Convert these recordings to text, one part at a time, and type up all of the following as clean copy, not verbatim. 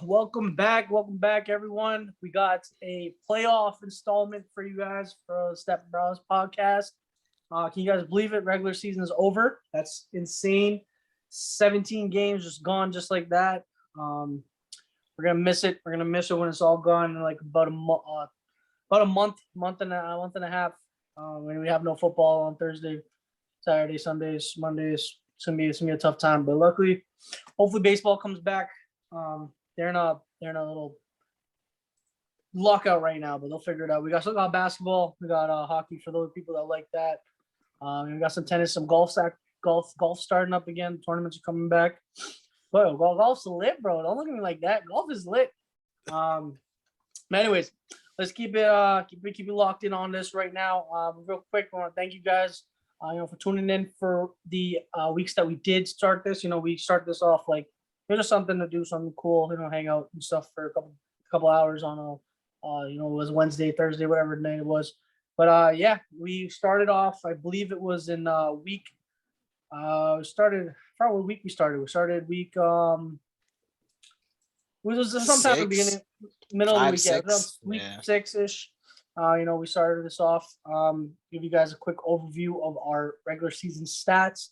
Welcome back, everyone. We got a playoff installment for you guys for Step Bros podcast. Can you guys believe it? Regular season is over. That's insane. 17 games just gone just like that. We're gonna miss it. We're gonna miss it when it's all gone in like about a month and a half. When we have no football on Thursday, Saturday, Sundays, Mondays. It's gonna be a tough time, but luckily, hopefully baseball comes back. They're in a little lockout right now, but they'll figure it out. We still got basketball, we got hockey for those people that like that. We got some tennis, some golf starting up again. Tournaments are coming back. But golf's lit, bro. Don't look at me like that. Golf is lit. But anyways, let's keep it locked in on this right now. Real quick, I want to thank you guys, for tuning in for the weeks that we did start this. We start this off like just something to do, something cool, hang out and stuff for a couple hours on it was Wednesday, Thursday, whatever night it was. But we started off, I believe it was in week. We started week. We started week. It was sometime in the beginning, middle of the week, week 6-ish. We started this off. Give you guys a quick overview of our regular season stats.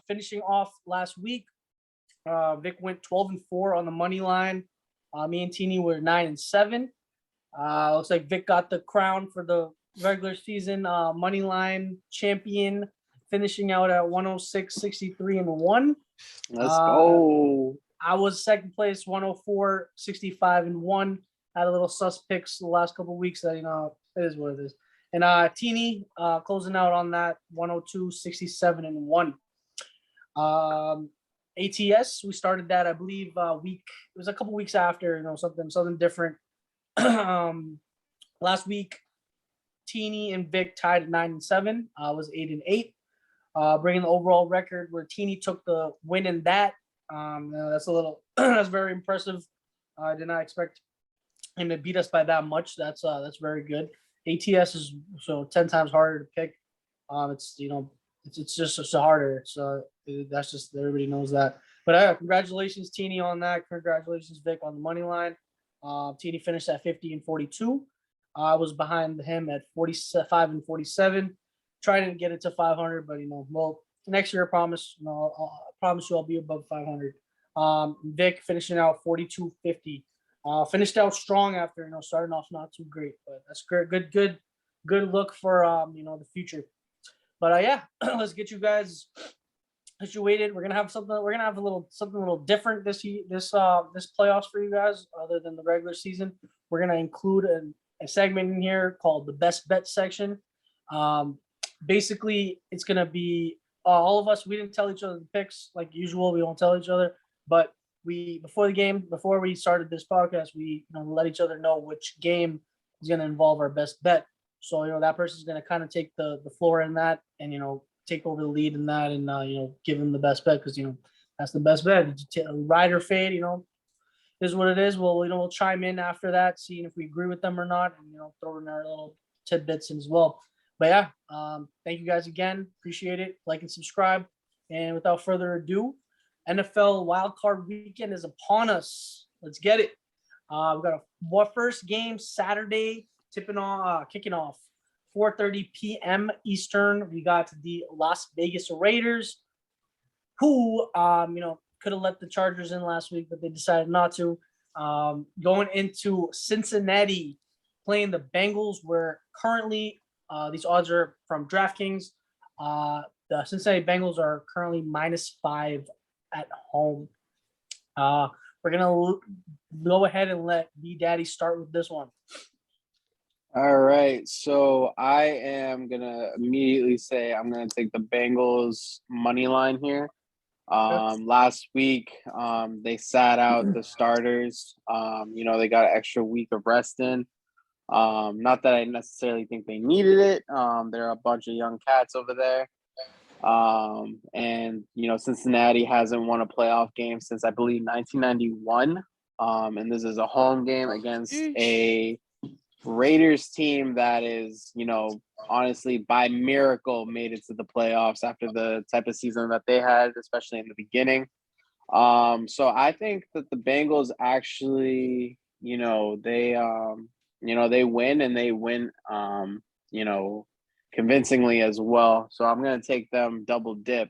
Finishing off last week, Vic went 12-4 on the money line. Me and Teeny were 9-7. Looks like Vic got the crown for the regular season money line champion, finishing out at 106-63-1. Let's go. I was second place, 104-65-1. Had a little sus picks the last couple of weeks that it is what it is. And Teeny closing out on that 102-67-1. ATS, we started that, I believe, it was a couple weeks after, something different. Last week, Teeny and Vic tied at 9-7. I was 8-8, bringing the overall record where Teeny took the win in that. That's very impressive. I did not expect him to beat us by that much. That's very good. ATS is 10 times harder to pick. It's just harder. So that's just, everybody knows that. But congratulations, Teeny, on that. Congratulations, Vic, on the money line. Teeny finished at 50-42. I was behind him at 45-47. Trying to get it to 500, but next year I promise. I promise you I'll be above 500. Vic finishing out 42-50. Finished out strong after starting off not too great, but that's great. Good look for the future. But let's get you guys situated. We're gonna have something. We're gonna have something a little different this playoffs for you guys, other than the regular season. We're gonna include a segment in here called the best bet section. Basically, it's gonna be all of us. We didn't tell each other the picks like usual. We don't tell each other, but before we started this podcast, we let each other know which game is gonna involve our best bet. So that person's gonna kind of take the floor in that, and take over the lead in that, and give them the best bet, because that's the best bet. Ride or fade, is what it is. We'll chime in after that, seeing if we agree with them or not, and throw in our little tidbits in as well. But thank you guys again. Appreciate it. Like and subscribe. And without further ado, NFL Wildcard weekend is upon us. Let's get it. We've got a first game Saturday, kicking off 4:30 p.m. Eastern. We got the Las Vegas Raiders, who could have let the Chargers in last week, but they decided not to. Going into Cincinnati, playing the Bengals, where currently these odds are from DraftKings. The Cincinnati Bengals are currently -5 at home. We're gonna go ahead and let B Daddy start with this one. All right, so I am gonna immediately say I'm gonna take the Bengals money line here. Last week, they sat out the starters. They got an extra week of rest in. Not that I necessarily think they needed it. There are a bunch of young cats over there. And Cincinnati hasn't won a playoff game since, I believe, 1991. And this is a home game against a Raiders team that is, honestly, by miracle made it to the playoffs after the type of season that they had, especially in the beginning. So I think that the Bengals actually, they win and they win, you know, convincingly as well. So I'm gonna take them double dip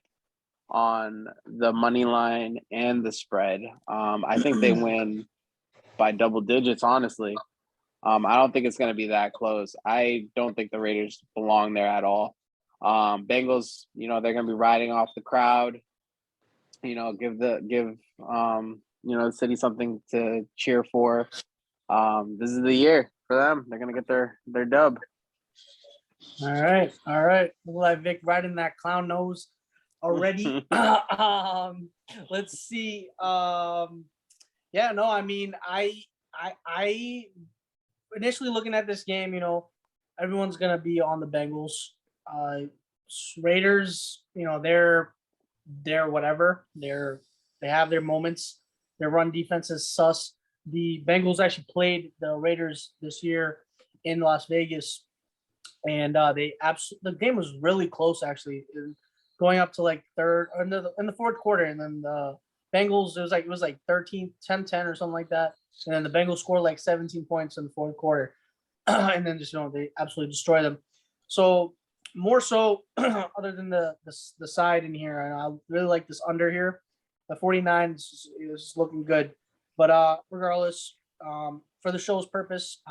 on the money line and the spread. I think they win by double digits, honestly. I don't think it's going to be that close. I don't think the Raiders belong there at all. Bengals, they're going to be riding off the crowd. Give the city something to cheer for. This is the year for them. They're going to get their dub. All right, all right. Look like Vic riding that clown nose already. Let's see. Yeah, no, I mean, I initially looking at this game, everyone's gonna be on the Bengals. Raiders, they're whatever. They have their moments. Their run defense is sus. The Bengals actually played the Raiders this year in Las Vegas, and the game was really close actually, going up to like third in the fourth quarter, and then the Bengals it was like 10-10 or something like that, and then the Bengals scored like 17 points in the fourth quarter, and then just they absolutely destroy them. So more so, other than the side in here, and I really like this under here. The 49 is looking good, but regardless, for the show's purpose,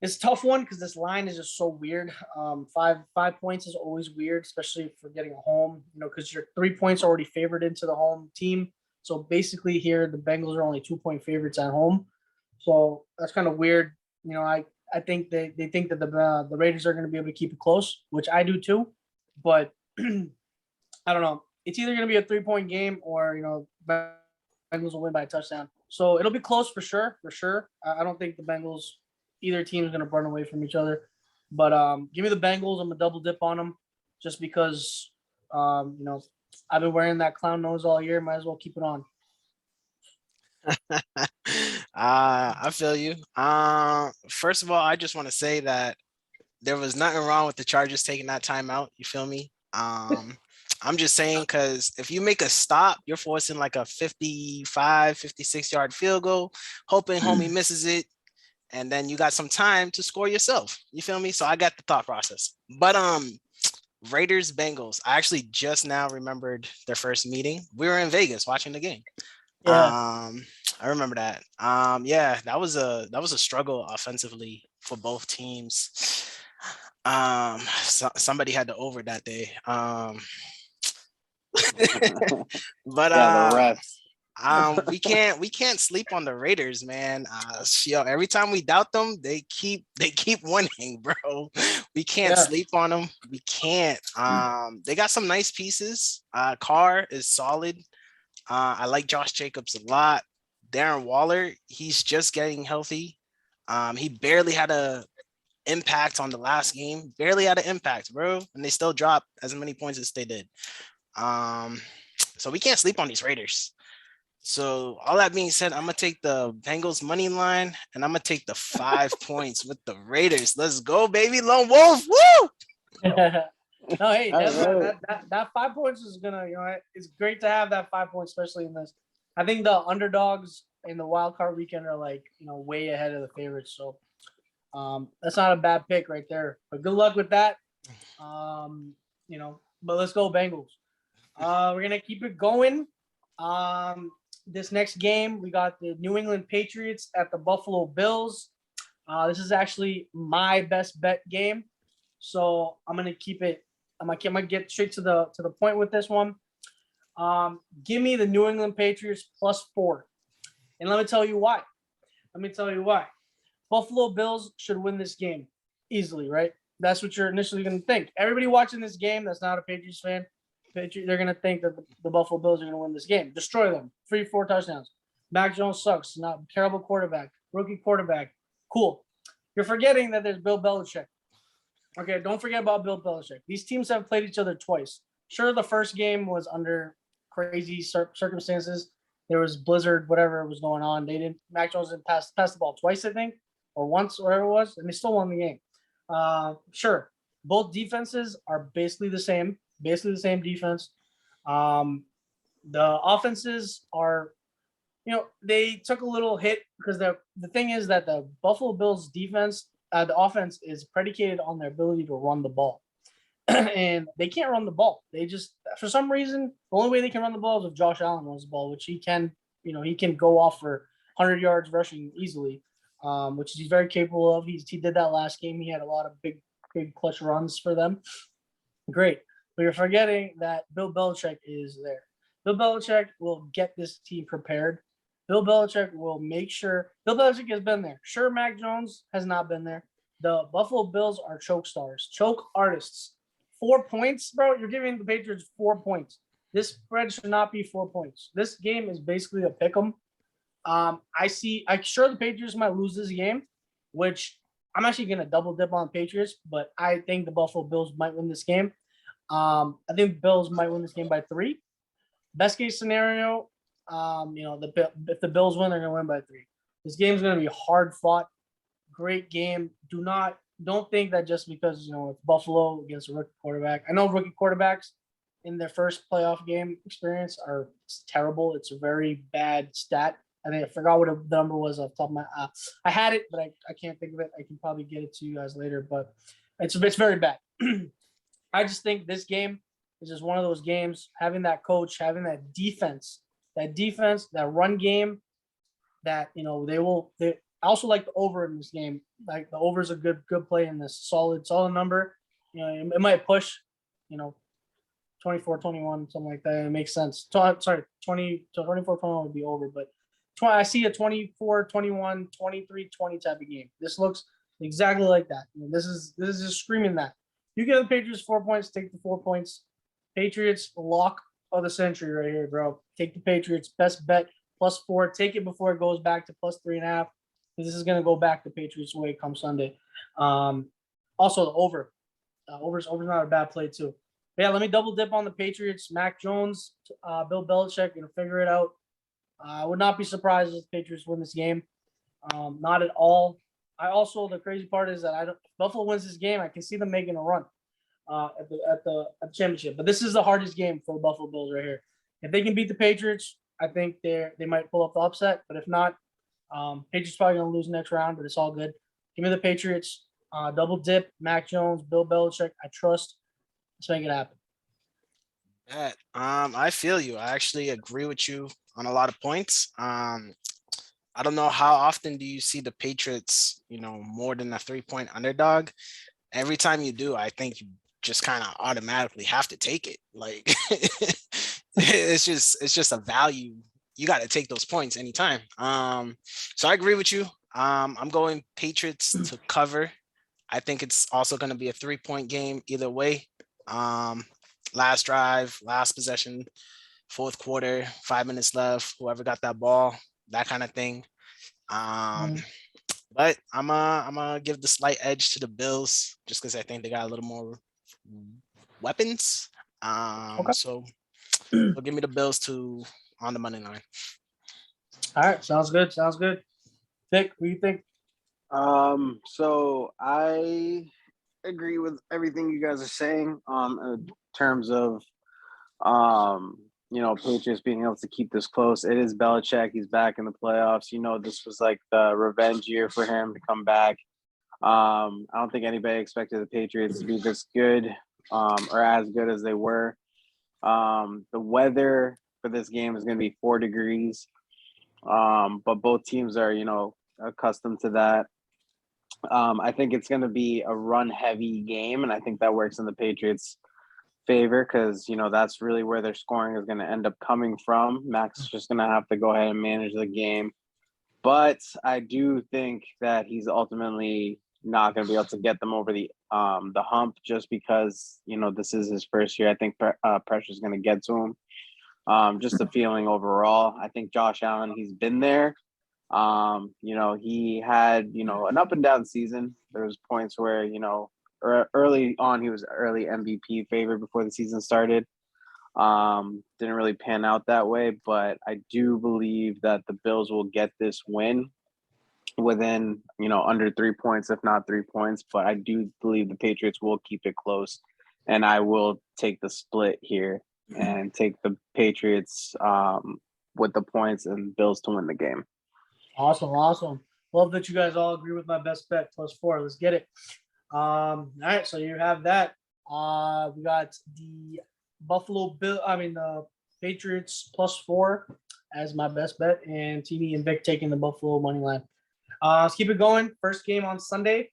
it's a tough one because this line is just so weird. 5 points is always weird, especially for getting a home. Because your 3 points are already favored into the home team. So basically, here the Bengals are only 2-point favorites at home. So that's kind of weird. I think they think that the Raiders are going to be able to keep it close, which I do too. But I don't know. It's either going to be a 3-point game or Bengals will win by a touchdown. So it'll be close for sure. For sure, I don't think the Bengals. Either team is going to burn away from each other. But give me the Bengals. I'm going to double dip on them just because, I've been wearing that clown nose all year. Might as well keep it on. I feel you. First of all, I just want to say that there was nothing wrong with the Chargers taking that timeout. You feel me? I'm just saying because if you make a stop, you're forcing like a 55, 56-yard field goal, hoping homie misses it. And then you got some time to score yourself. You feel me? So I got the thought process. But Raiders Bengals. I actually just now remembered their first meeting. We were in Vegas watching the game. Yeah. I remember that. Yeah, that was a struggle offensively for both teams. Somebody had to over that day. But yeah, the refs. we can't sleep on the Raiders, man. Every time we doubt them, they keep winning, bro. We can't sleep on them. We can't. They got some nice pieces. Carr is solid. I like Josh Jacobs a lot. Darren Waller, he's just getting healthy. He barely had a impact on the last game. Barely had an impact, bro. And they still dropped as many points as they did. So we can't sleep on these Raiders. So all that being said, I'm going to take the Bengals money line and I'm going to take the 5 points with the Raiders. Let's go, baby. Lone Wolf. Woo! No, hey, that 5 points is going to, it's great to have that 5 points, especially in this. I think the underdogs in the Wildcard weekend are way ahead of the favorites. So that's not a bad pick right there. But good luck with that. But let's go Bengals. We're going to keep it going. This next game, we got the New England Patriots at the Buffalo Bills. This is actually my best bet game, so I'm gonna keep it. I'm gonna get straight to the point with this one. Give me the New England Patriots +4, and let me tell you why. Buffalo Bills should win this game easily, right? That's what you're initially gonna think. Everybody watching this game that's not a Patriots fan. They're going to think that the Buffalo Bills are going to win this game. Destroy them. 4 touchdowns. Mac Jones sucks. Not terrible quarterback. Rookie quarterback. Cool. You're forgetting that there's Bill Belichick. Okay, don't forget about Bill Belichick. These teams have played each other twice. Sure, the first game was under crazy circumstances. There was blizzard, whatever was going on. Mac Jones didn't pass the ball twice, I think, or once, whatever it was, and they still won the game. Sure, both defenses are basically the same defense. The offenses are, they took a little hit because the thing is that the Buffalo Bills defense, the offense is predicated on their ability to run the ball. And they can't run the ball. They just, for some reason, the only way they can run the ball is if Josh Allen runs the ball, which he can, he can go off for 100 yards rushing easily, which he's very capable of. He did that last game. He had a lot of big clutch runs for them. Great. But you're forgetting that Bill Belichick is there. Bill Belichick will get this team prepared. Bill Belichick will make sure. Bill Belichick has been there. Sure, Mac Jones has not been there. The Buffalo Bills are choke stars, choke artists. 4 points, bro. You're giving the Patriots 4 points. This spread should not be 4 points. This game is basically a pick 'em. I'm sure the Patriots might lose this game, which I'm actually going to double dip on the Patriots, but I think the Buffalo Bills might win this game. I think the Bills might win this game by 3. Best case scenario, if the Bills win, they're going to win by 3. This game is going to be hard fought. Great game. Don't think that just because, it's Buffalo against a rookie quarterback. I know rookie quarterbacks in their first playoff game experience are terrible. It's a very bad stat. I think I forgot what the number was off the top of my I had it, but I can't think of it. I can probably get it to you guys later, but it's very bad. I just think this game is just one of those games, having that coach, having that defense, that run game, that, they I also like the over in this game. Like the over is a good play in this solid number. It might push, 24-21, something like that. It makes sense. 24-21 would be over, but I see a 24-21, 23-20 type of game. This looks exactly like that. This is just screaming that. You give the Patriots 4 points, take the 4 points. Patriots lock of the century right here, bro. Take the Patriots. Best bet +4. Take it before it goes back to +3.5. This is going to go back the Patriots' way come Sunday. Also, the over. Over's not a bad play, too. But yeah, let me double dip on the Patriots. Mac Jones, Bill Belichick, going to figure it out. I would not be surprised if the Patriots win this game. Not at all. The crazy part is that if Buffalo wins this game, I can see them making a run at the championship. But this is the hardest game for the Buffalo Bills right here. If they can beat the Patriots, I think they might pull up the upset. But if not, Patriots probably gonna lose next round. But it's all good. Give me the Patriots. Double dip. Mac Jones, Bill Belichick. I trust. Let's make it happen. I feel you. I actually agree with you on a lot of points. I don't know how often do you see the Patriots, more than a 3-point underdog. Every time you do, I think you just kind of automatically have to take it. Like it's just a value. You got to take those points anytime. So I agree with you. I'm going Patriots to cover. I think it's also going to be a 3-point game either way. Last drive, last possession, fourth quarter, 5 minutes left, whoever got that ball, that kind of thing. But I'm gonna give the slight edge to the Bills just because I think they got a little more weapons. Okay. So give me the Bills on the money line. All right, sounds good. Vic, what do you think? So I agree with everything you guys are saying in terms of Patriots being able to keep this close. It is Belichick. He's back in the playoffs. This was like the revenge year for him to come back. I don't think anybody expected the Patriots to be this good or as good as they were. The weather for this game is going to be 4 degrees, but both teams are, accustomed to that. I think it's going to be a run-heavy game, and I think that works in the Patriots' favor because, that's really where their scoring is going to end up coming from. Max is just going to have to go ahead and manage the game. But I do think that he's ultimately not going to be able to get them over the hump just because, this is his first year. I think pressure is going to get to him. Just the feeling overall. I think Josh Allen, he's been there. He had, an up and down season. There was points where, early on, he was early MVP favorite before the season started. Didn't really pan out that way, but I do believe that the Bills will get this win within, under 3 points, if not 3 points. But I do believe the Patriots will keep it close, and I will take the split here and take the Patriots with the points and Bills to win the game. Awesome. Love that you guys all agree with my best bet +4. Let's get it. All right, so you have that. We got the the Patriots +4 as my best bet, and Teeny and Vic taking the Buffalo money line. Let's keep it going. First game on Sunday.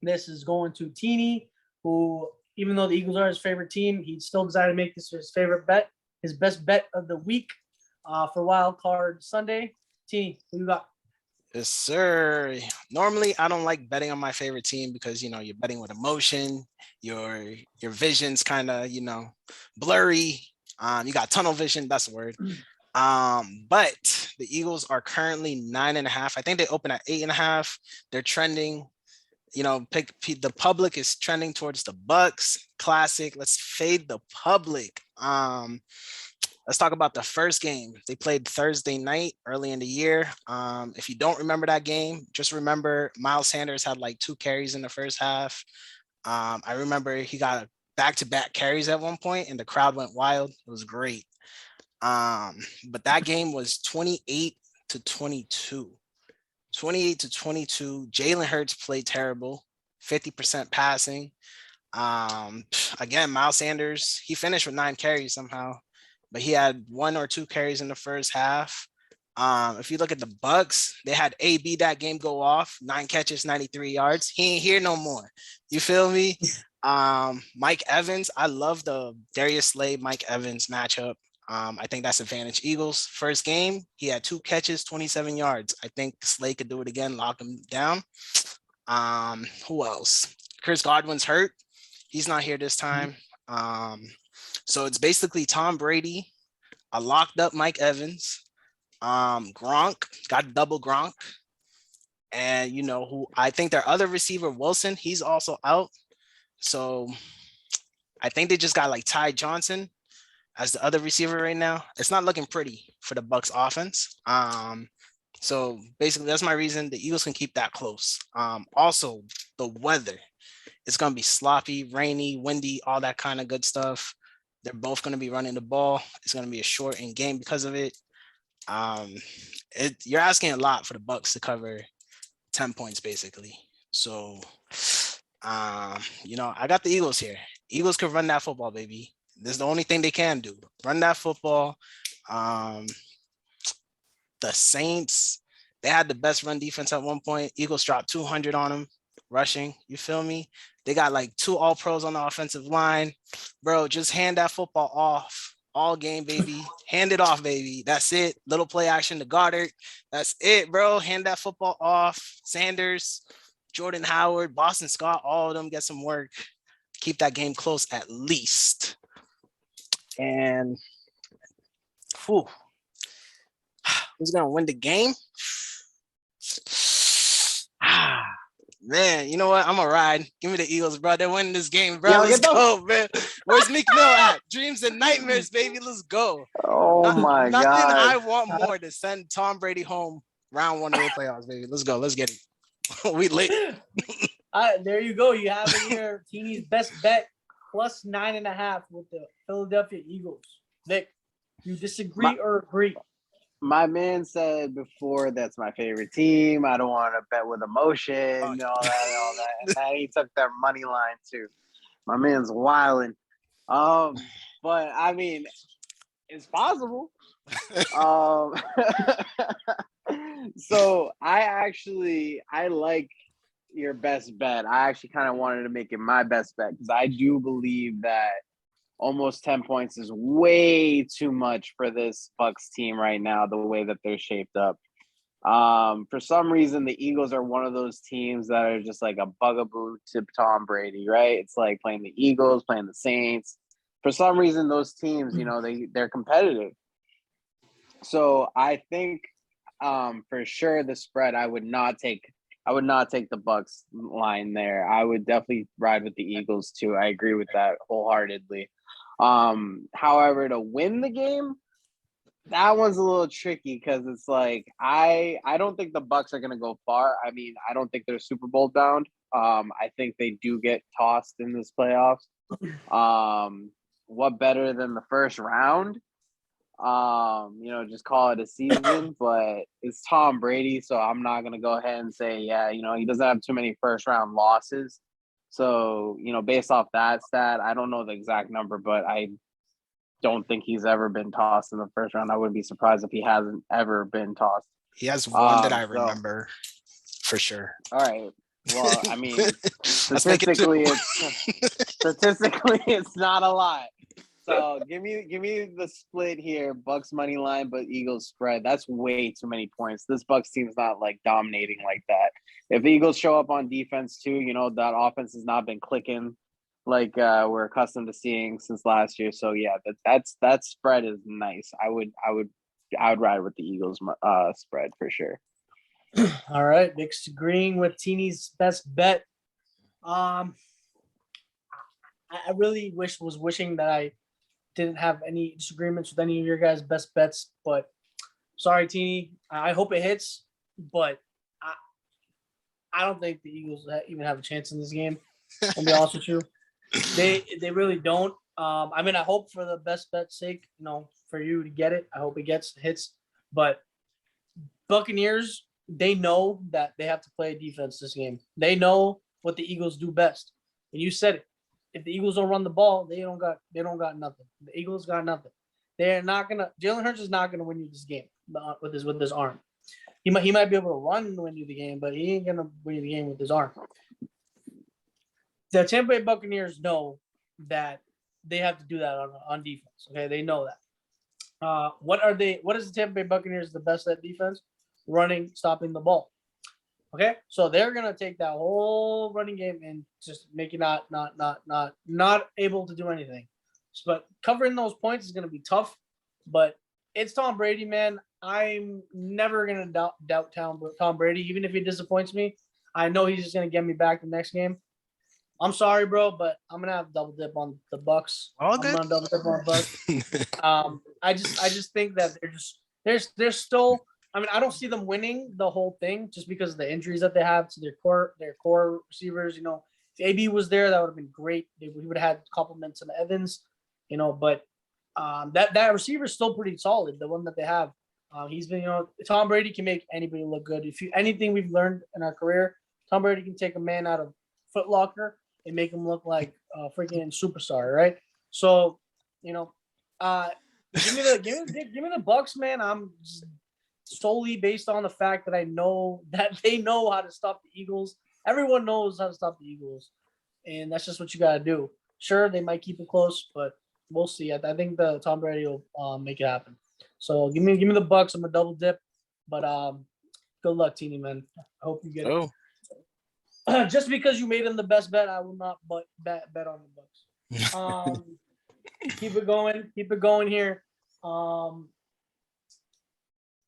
This is going to Teeny, who, even though the Eagles are his favorite team, he still decided to make this his favorite bet, his best bet of the week for Wildcard Sunday. Teeny, who you got? Yes, sir. Normally, I don't like betting on my favorite team because you're betting with emotion. Your vision's kind of blurry. You got tunnel vision. That's the word. But the Eagles are currently 9.5. I think they open at 8.5. They're trending. The public is trending towards the Bucks. Classic. Let's fade the public. Let's talk about the first game. They played Thursday night early in the year. If you don't remember that game, just remember Miles Sanders had like 2 carries in the first half. I remember he got back-to-back carries at one point, and the crowd went wild. It was great. But that game was 28-22. 28-22. Jalen Hurts played terrible, 50% passing. Again, Miles Sanders, he finished with 9 carries somehow, but he had 1 or 2 carries in the first half. If you look at the Bucks, they had AB that game go off, 9 catches, 93 yards. He ain't here no more. You feel me? Mike Evans, I love the Darius Slay, Mike Evans matchup. I think that's advantage Eagles. First game, he had 2 catches, 27 yards. I think Slay could do it again, lock him down. Who else? Chris Godwin's hurt. He's not here this time. So it's basically Tom Brady, a locked up Mike Evans, Gronk, got double Gronk. And who I think their other receiver, Wilson, he's also out. So I think they just got like Ty Johnson as the other receiver right now. It's not looking pretty for the Bucks offense. So basically that's my reason the Eagles can keep that close. Also the weather, it's going to be sloppy, rainy, windy, all that kind of good stuff. They're both going to be running the ball. It's going to be a shortened game because of it. You're asking a lot for the Bucks to cover 10 points basically. So, I got the Eagles here. Eagles could run that football, baby. This is the only thing they can do. Run that football. The Saints, they had the best run defense at one point. Eagles dropped 200 on them rushing. You feel me? They got like 2 all-pros on the offensive line. Bro, just hand that football off all game, baby. Hand it off, baby. That's it. Little play action to Goddard. That's it, bro. Hand that football off. Sanders, Jordan Howard, Boston Scott, all of them get some work. Keep that game close at least. And who's going to win the game? Man, you know what? I'm going to ride. Give me the Eagles, bro. They're winning this game, bro. Let's go, man. Where's Meek Mill at? Dreams and nightmares, baby. Let's go. My Nothing God. I want more to send Tom Brady home round 1 of the playoffs, baby. Let's go. Let's get it. We late. There you go. You have it here. Teeny's best bet +9.5 with the Philadelphia Eagles. Nick, you disagree or agree? My man said before that's my favorite team. I don't want to bet with emotion, all that. And then he took that money line too. My man's wilding. But I mean, it's possible. So I like your best bet. I actually kind of wanted to make it my best bet because I do believe that almost 10 points is way too much for this Bucks team right now, the way that they're shaped up. For some reason, the Eagles are one of those teams that are just like a bugaboo to Tom Brady, right? It's like playing the Eagles, playing the Saints. For some reason, those teams, they're competitive. So I think for sure the spread, I would not take the Bucks line there. I would definitely ride with the Eagles too. I agree with that wholeheartedly. However, to win the game, that one's a little tricky because it's like I don't think the Bucks are going to go far. I mean, I don't think they're Super Bowl bound. I think they do get tossed in this playoffs. what better than the first round? Just call it a season, but it's Tom Brady, so I'm not gonna go ahead and say, he doesn't have too many first round losses. So, based off that stat, I don't know the exact number, but I don't think he's ever been tossed in the first round. I wouldn't be surprised if he hasn't ever been tossed. He has one that I remember for sure. All right. Well, I mean, Let's make it statistically, it's not a lot. So give me the split here. Bucks money line, but Eagles spread. That's way too many points. This Bucks team's not like dominating like that. If the Eagles show up on defense too, that offense has not been clicking like we're accustomed to seeing since last year. So yeah, that spread is nice. I would ride with the Eagles spread for sure. All right, Nick's agreeing with Teeny's best bet. I really was wishing that I didn't have any disagreements with any of your guys' best bets, but sorry, Teeny. I hope it hits, but I don't think the Eagles even have a chance in this game. I'll be honest with you. They really don't. I mean, I hope for the best bet's sake, for you to get it. I hope it hits. But Buccaneers, they know that they have to play defense this game. They know what the Eagles do best. And you said it. If the Eagles don't run the ball, they don't got nothing. The Eagles got nothing. They're not gonna. Jalen Hurts is not gonna win you this game with his arm. He might be able to run and win you the game, but he ain't gonna win you the game with his arm. The Tampa Bay Buccaneers know that they have to do that on defense. Okay, they know that. What is the Tampa Bay Buccaneers the best at defense? Running, stopping the ball. Okay, so they're gonna take that whole running game and just make you not able to do anything. But covering those points is gonna be tough. But it's Tom Brady, man. I'm never gonna doubt Tom Brady, even if he disappoints me. I know he's just gonna get me back the next game. I'm sorry, bro, but I'm gonna have double dip on the Bucks. All I'm good. gonna double dip on the Bucks. I just think that they're still. I mean, I don't see them winning the whole thing just because of the injuries that they have to their core receivers. If AB was there, that would have been great. He would have had compliments on Evans, but that receiver is still pretty solid. The one that they have, he's been, Tom Brady can make anybody look good. Anything we've learned in our career, Tom Brady can take a man out of Foot Locker and make him look like a freaking superstar, right? So, give me the Bucks, man. I'm just solely based on the fact that I know that they know how to stop the Eagles. Everyone knows how to stop the Eagles, and that's just what you got to do. Sure, they might keep it close, but we'll see. I think the Tom Brady will make it happen. So give me the Bucks. I'm a double dip, but good luck, Teeny, man. I hope you get it. Just because you made him the best bet, I will not bet on the Bucks. Keep it going here.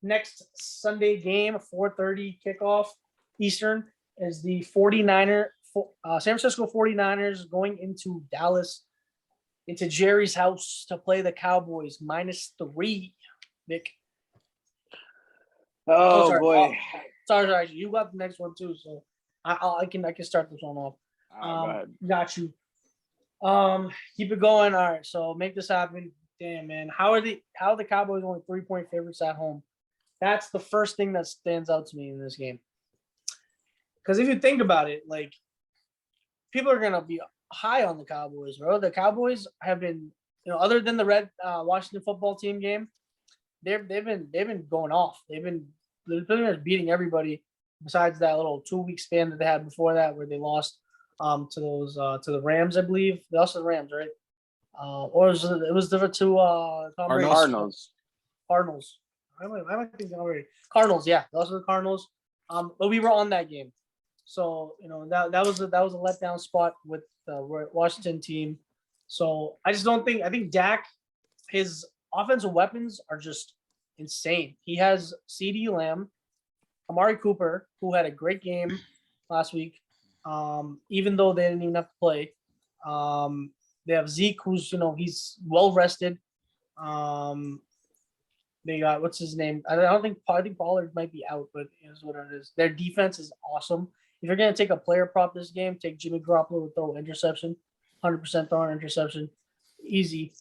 Next Sunday game, 4:30 kickoff Eastern, is the San Francisco 49ers going into Dallas, into Jerry's house to play the Cowboys -3. Nick. Oh boy. Sorry. You got the next one too, so I can start this one off. Go ahead. Got you. Keep it going. All right, so make this happen. Damn, man. How are the Cowboys only 3-point favorites at home? That's the first thing that stands out to me in this game. Because if you think about it, like, people are gonna be high on the Cowboys, bro. The Cowboys have been, other than the Red Washington football team game, they've been going off. They're pretty much beating everybody besides that little 2-week span that they had before that, where they lost to the Rams, I believe. They lost to the Rams, right? Or it was the two Cardinals. I might think already. Cardinals, yeah. Those were the Cardinals. But we were on that game. So, that was a letdown spot with the Washington team. So I think Dak, his offensive weapons are just insane. He has CeeDee Lamb, Amari Cooper, who had a great game last week, even though they didn't even have to play. They have Zeke, who's, he's well rested. They got, what's his name? I think Pollard might be out, but it is what it is. Their defense is awesome. If you're going to take a player prop this game, take Jimmy Garoppolo with throw interception, 100% throw an interception. easy.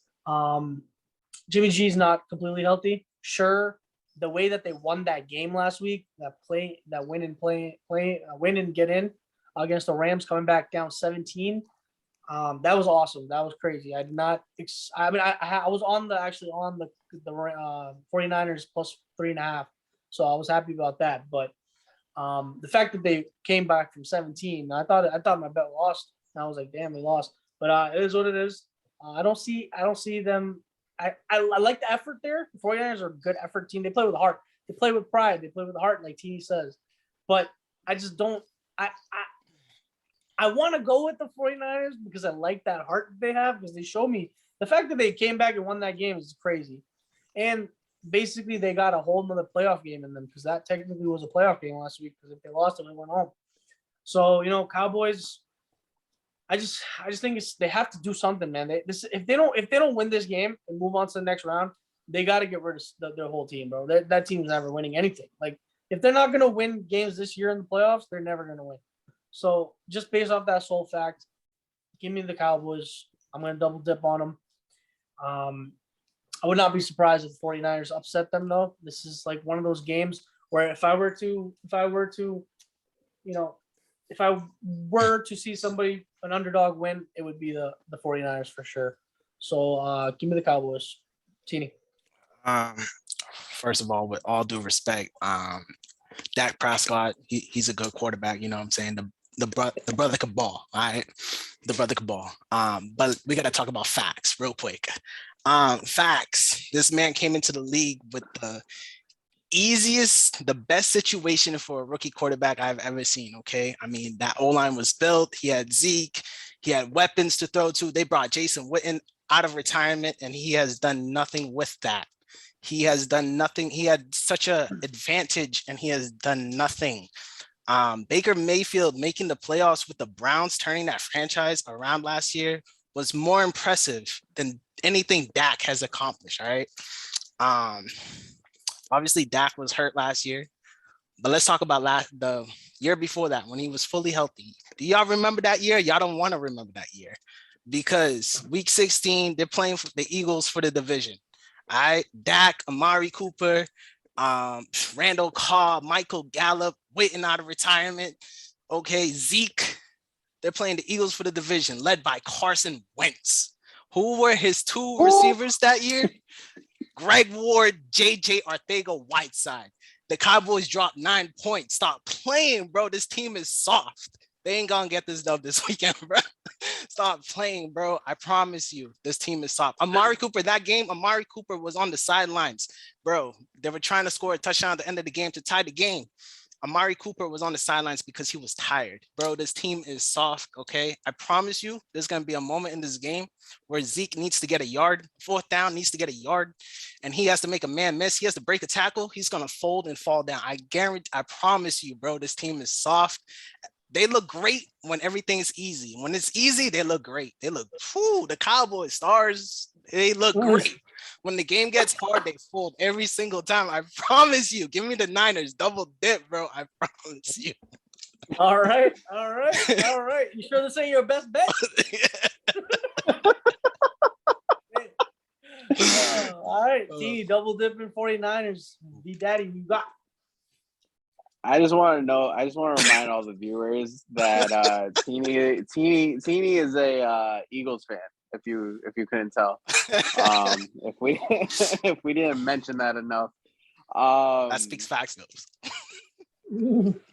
Jimmy G's not completely healthy. Sure, the way that they won that game last week, win and get in against the Rams, coming back down 17. That was awesome. That was crazy. I did not. I mean, I was on the 49ers plus 3.5, so I was happy about that. But the fact that they came back from 17, I thought my bet lost. And I was like, damn, we lost. But it is what it is. I don't see them. I like the effort there. The 49ers are a good effort team. They play with heart. They play with pride. They play with heart, like T says. But I just don't. I want to go with the 49ers because I like that heart that they have, because they show me the fact that they came back and won that game is crazy. And basically they got a whole nother playoff game in them, because that technically was a playoff game last week, because if they lost it, they went home. So, Cowboys, I just think they have to do something, man. If they don't win this game and move on to the next round, they got to get rid of their whole team, bro. That team's never winning anything. Like, if they're not going to win games this year in the playoffs, they're never going to win. So just based off that sole fact, give me the Cowboys. I'm going to double dip on them. I would not be surprised if the 49ers upset them, though. This is like one of those games where if I were to see somebody, an underdog win, it would be the 49ers for sure. So give me the Cowboys. Teeny. First of all, with all due respect, Dak Prescott, he's a good quarterback. You know what I'm saying? The brother could ball. All right. The brother could ball. But we got to talk about facts real quick. Facts. This man came into the league with the best situation for a rookie quarterback I've ever seen. Okay. I mean, that O-line was built. He had Zeke. He had weapons to throw to. They brought Jason Witten out of retirement, and he has done nothing with that. He has done nothing. He had such an advantage, and he has done nothing. Baker Mayfield making the playoffs with the Browns, turning that franchise around last year, was more impressive than anything Dak has accomplished. All right. Obviously, Dak was hurt last year, but let's talk about the year before that when he was fully healthy. Do y'all remember that year? Y'all don't want to remember that year, because week 16, they're playing for the Eagles for the division. All right. Dak, Amari Cooper, Randall Cobb, Michael Gallup, Witten out of retirement. Okay. Zeke, they're playing the Eagles for the division, led by Carson Wentz. Who were his two receivers that year? Greg Ward, JJ Arcega-Whiteside. The Cowboys dropped 9 points. Stop playing, bro. This team is soft. They ain't gonna get this dub this weekend, bro. Stop playing, bro. I promise you, this team is soft. Amari Cooper, that game, Amari Cooper was on the sidelines, bro. They were trying to score a touchdown at the end of the game to tie the game. Amari Cooper was on the sidelines because he was tired. Bro, this team is soft, okay? I promise you, there's going to be a moment in this game where Zeke needs to get a yard, fourth down, needs to get a yard, and he has to make a man miss. He has to break a tackle. He's going to fold and fall down. I promise you, bro, this team is soft. They look great when everything's easy. When it's easy, they look great. They look, the Cowboys stars, they look great. When the game gets hard, they fold every single time. I promise you. Give me the Niners. Double dip, bro. I promise you. All right. You sure this ain't your best bet? All right. T, double dipping 49ers. Be daddy, you got. I just want to remind all the viewers that Teeny is a Eagles fan. If you couldn't tell, if we didn't mention that enough, that speaks facts, though.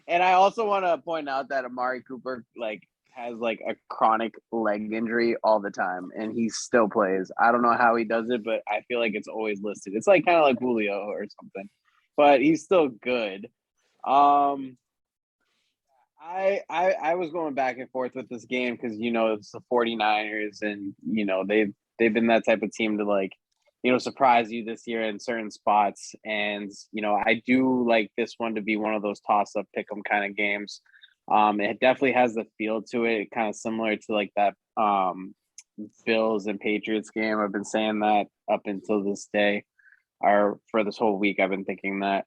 And I also want to point out that Amari Cooper has a chronic leg injury all the time, and he still plays. I don't know how he does it, but I feel like it's always listed. It's kind of like Julio or something, but he's still good. I was going back and forth with this game because it's the 49ers, and they've been that type of team to surprise you this year in certain spots, and I do like this one to be one of those toss-up pick-em kind of games. It definitely has the feel to it, kind of similar to that Bills and Patriots game. I've been saying that up until this day, or for this whole week I've been thinking that.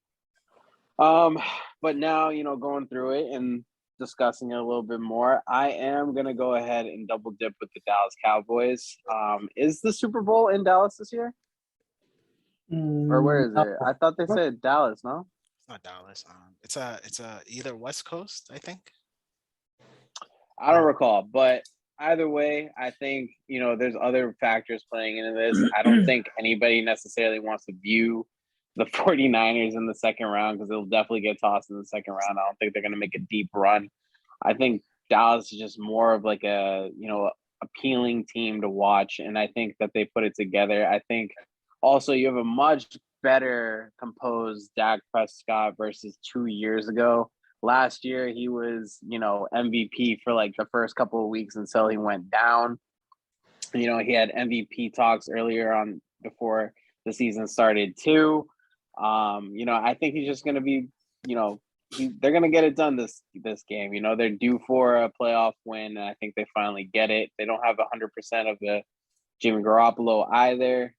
But now, going through it, and discussing it a little bit more, I am gonna go ahead and double dip with the Dallas Cowboys. Is the Super Bowl in Dallas this year, or where is it? I thought they said Dallas. No, It's not Dallas. It's a either West Coast, I think. I don't recall. But either way, I think there's other factors playing into this. I don't think anybody necessarily wants to view the 49ers in the second round because they'll definitely get tossed in the second round. I don't think they're going to make a deep run. I think Dallas is just more of like a appealing team to watch, and I think that they put it together. I think also you have a much better composed Dak Prescott versus 2 years ago. Last year he was MVP for like the first couple of weeks until he went down. He had MVP talks earlier on before the season started too. I think he's just going to be, they're going to get it done this game. They're due for a playoff win, and I think they finally get it. They don't have 100% of the Jimmy Garoppolo either.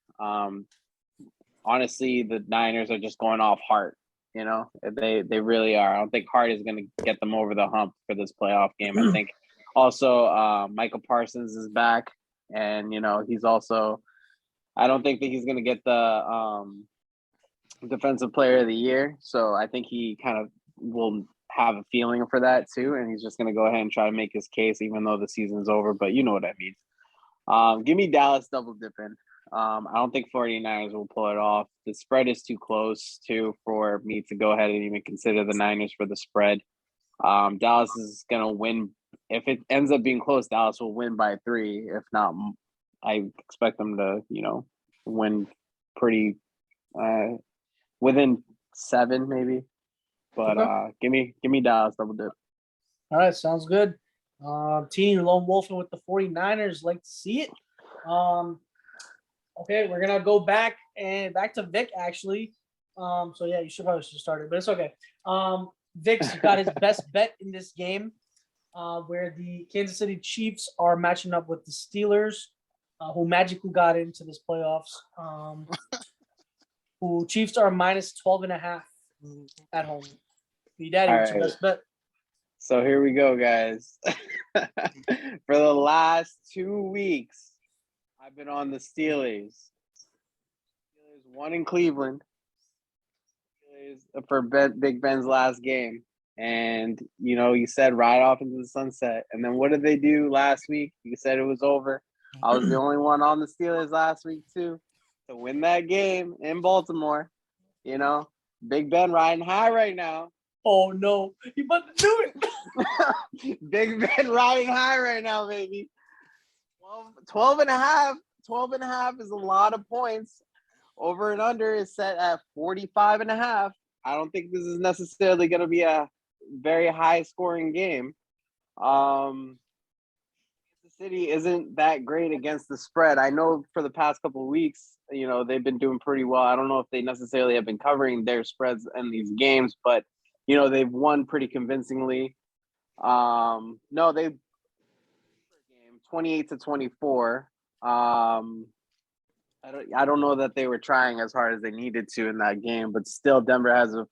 Honestly, the Niners are just going off heart. They really are. I don't think heart is going to get them over the hump for this playoff game. I think also Michael Parsons is back, and he's also. I don't think that he's going to get the defensive player of the year. So I think he kind of will have a feeling for that too. And he's just going to go ahead and try to make his case, even though the season's over, but you know what I mean. Give me Dallas double dipping. I don't think 49ers will pull it off. The spread is too close too for me to go ahead and even consider the Niners for the spread. Dallas is going to win. If it ends up being close, Dallas will win by 3. If not, I expect them to, win pretty within 7 maybe. But Okay. give me Dallas double dip. All right, sounds good. Team lone wolfing with the 49ers, like to see it. Okay, we're gonna go back to Vic actually. So yeah, you should probably start it, but it's okay. Vic's got his best bet in this game, where the Kansas City Chiefs are matching up with the Steelers, who magically got into this playoffs. Who Chiefs are minus 12.5 at home. Daddy, what's your best bet? So here we go, guys. For the last 2 weeks, I've been on the Steelers. Steelers won in Cleveland. Steelers for Big Ben's last game. And, you said right off into the sunset. And then what did they do last week? You said it was over. I was the only one on the Steelers last week, too, to win that game in Baltimore. Big Ben riding high right now. Oh, no. You about to do it. Big Ben riding high right now, baby. 12 and a half is a lot of points. Over and under is set at 45.5. I don't think this is necessarily going to be a very high scoring game. Kansas City isn't that great against the spread. I know for the past couple of weeks, they've been doing pretty well. I don't know if they necessarily have been covering their spreads in these games, but they've won pretty convincingly. No, they 28-24. I don't know that they were trying as hard as they needed to in that game, but still Denver has a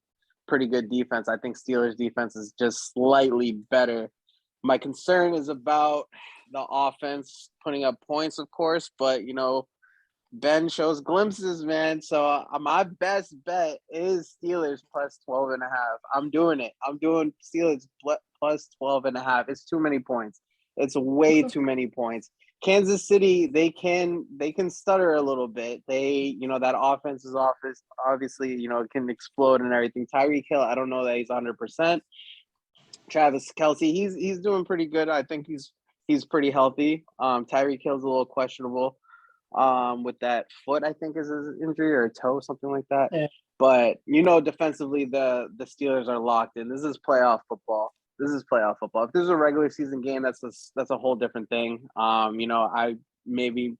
pretty good defense. I think Steelers defense is just slightly better. My concern is about the offense putting up points, of course, but Ben shows glimpses, man. So my best bet is Steelers plus 12.5. I'm doing it. I'm doing Steelers plus 12.5. It's too many points. It's way too many points. Kansas City, they can stutter a little bit. They, that offense is obviously, it can explode and everything. Tyreek Hill, I don't know that he's 100%. Travis Kelce, he's doing pretty good. I think he's pretty healthy. Tyreek Hill's a little questionable with that foot, I think is his injury, or a toe, something like that. Yeah. But defensively the Steelers are locked in. This is playoff football. If this is a regular season game, that's a whole different thing. I maybe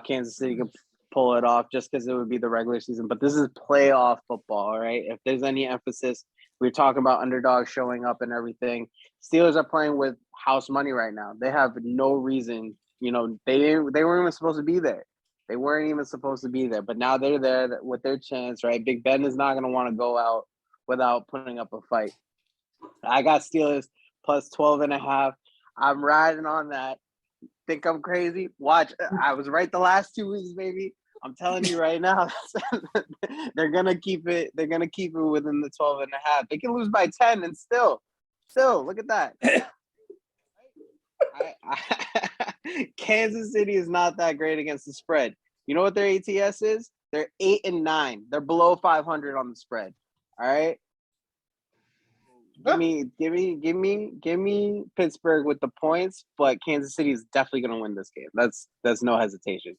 Kansas City can pull it off just because it would be the regular season. But this is playoff football, all right? If there's any emphasis, we're talking about underdogs showing up and everything. Steelers are playing with house money right now. They have no reason. They weren't even supposed to be there. They weren't even supposed to be there. But now they're there with their chance, right? Big Ben is not going to want to go out without putting up a fight. I got Steelers plus 12.5. I'm riding on that. Think I'm crazy? Watch. I was right the last 2 weeks, baby. I'm telling you right now, they're gonna keep it. They're gonna keep it within the 12.5. They can lose by 10 and still look at that. Kansas City is not that great against the spread. You know what their ATS is? They're 8-9. They're below 500 on the spread. All right. Give me Pittsburgh with the points, but Kansas City is definitely going to win this game. That's no hesitation.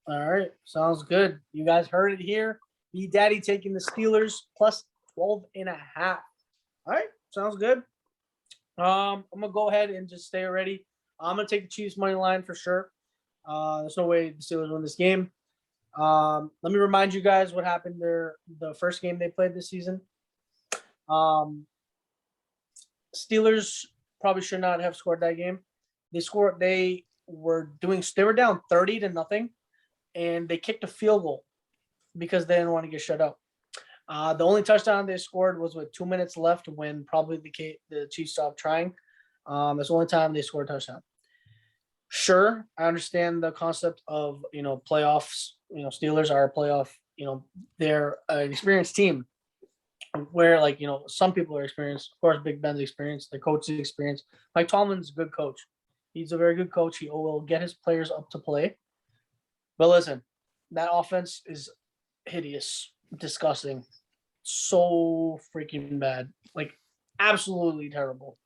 All right, sounds good. You guys heard it here. B Daddy taking the Steelers plus 12.5. All right, sounds good. I'm gonna go ahead and just stay ready. I'm gonna take the Chiefs money line for sure. There's no way the Steelers win this game. Let me remind you guys what happened there. The first game they played this season. Steelers probably should not have scored that game. They were down 30-0, and they kicked a field goal because they didn't want to get shut out. The only touchdown they scored was with 2 minutes left when probably the Chiefs stopped trying. That's the only time they scored a touchdown. Sure, I understand the concept of playoffs. Steelers are a playoff. They're an experienced team. Where some people are experienced. Of course, Big Ben's experienced. The coach is experienced. Mike Tomlin's a good coach. He's a very good coach. He will get his players up to play. But listen, that offense is hideous, disgusting, so freaking bad, absolutely terrible.